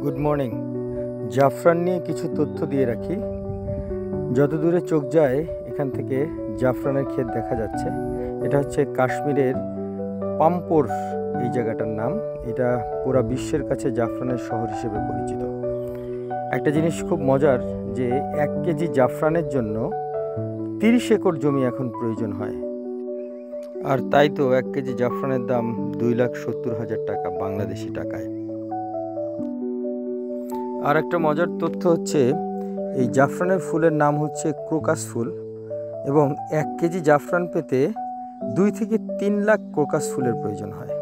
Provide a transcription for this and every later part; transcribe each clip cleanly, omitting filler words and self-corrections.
Good morning. জাফরান নিয়ে কিছু তথ্য দিয়ে রাখি। যত দূরে চোখ যায় এখান থেকে জাফরানের ক্ষেত দেখা যাচ্ছে। এটা হচ্ছে কাশ্মীরের পাম্পোর এই জায়গাটার নাম। এটা পুরা বিশ্বের কাছে জাফরানের শহর হিসেবে পরিচিত। একটা জিনিস খুব মজার যে 1 কেজি জাফরানের জন্য 30 একর জমি এখন প্রয়োজন হয়। আর তাই তো 1 কেজি জাফরানের দাম 2,70,000 টাকা বাংলাদেশি টাকায়। আর একটা মজার তথ্য হচ্ছে এই জাফরানের ফুলের নাম হচ্ছে ক্রোকাস ফুল, এবং 1 কেজি জাফরান পেতে 2 থেকে 3 লাখ ক্রোকাস ফুলের প্রয়োজন হয়।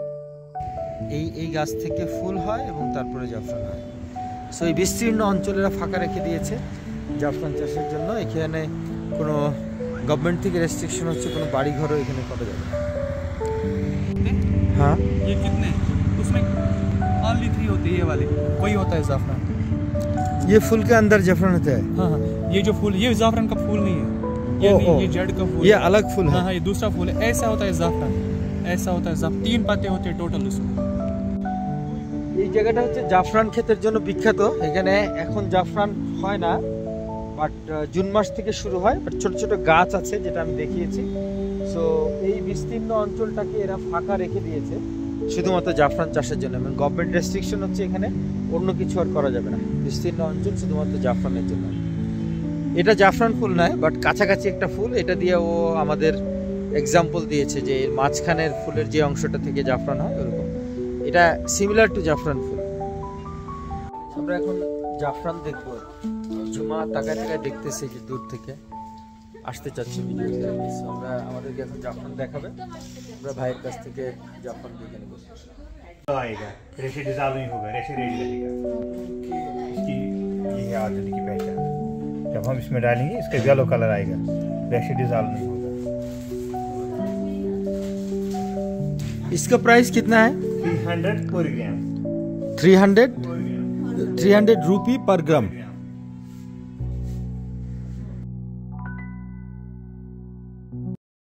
এই গাছ থেকে ফুল হয় এবং তারপরে জাফরান হয়। সো এই বিস্তীর্ণ অঞ্চলেরা ফাঁকা রেখে দিয়েছে জাফরান চাষের জন্য। এখানে কোনো গভর্নমেন্ট থেকে রেস্ট্রিকশন হচ্ছে কোনো বাড়িঘরও এখানে করা যাবে না। हाँ ये कितने उसमें only 3 होते हैं, ये वाले वही होता है ज़ाफ़रान। ये फूल के अंदर जाफरान होता है। हाँ हाँ, ये जो फूल ये ज़ाफ़रान का फूल नहीं है, ये नहीं, ये जड़ का फूल, ये अलग फूल है। हाँ, ये दूसरा फूल है। ऐसा होता है ज़ाफ़रान, ऐसा होता है 3 पत्ते होते हैं टोटल उसमें। এই জায়গাটা হচ্ছে জাফরান ক্ষেতের জন্য বিখ্যাত। এখানে এখন জাফরান হয় না, বাট জুন মাস থেকে শুরু হয়। বাট ছোট ছোট গাছ আছে যেটা আমি দেখিয়েছি। সো এই বিস্তীর্ণ অঞ্চলটাকে এরা ফাঁকা রেখে দিয়েছে শুধুমাত্র জাফরান চাষের জন্য। এবং গভর্নমেন্ট রেস্ট্রিকশন হচ্ছে এখানে অন্য কিছু আর করা যাবে না। বিস্তীর্ণ অঞ্চল শুধুমাত্র জাফরানের জন্য। এটা জাফরান ফুল নয়, বাট কাছাকাছি একটা ফুল। এটা দিয়ে ও আমাদের এক্সাম্পল দিয়েছে যে এর মাঝখানের ফুলের যে অংশটা থেকে জাফরান হয় ওরকম। এটা সিমিলার টু জাফরান ফুল। আমরা এখন জাফরান দেখবো। জুমা তাকায় তাকায় দেখতেছি যে দূর থেকে আসতে চাচ্ছি ভিডিওতে। আমরা আমাদেরকে এখন জাফরান দেখাবে। আমরা ভাইয়ের কাছ থেকে জাফরান দেখে নেব। आएगा रेशे डिज़ॉल्व नहीं होगा, रेशे रेडी रहेगा। इसकी ये है आर्गेनिक की पहचान। जब हम इसमें डालेंगे इसका येलो कलर आएगा, रेशे डिज़ॉल्व नहीं होगा। इसका प्राइस कितना है? 300 पर ग्राम। 300 रुपी पर ग्राम।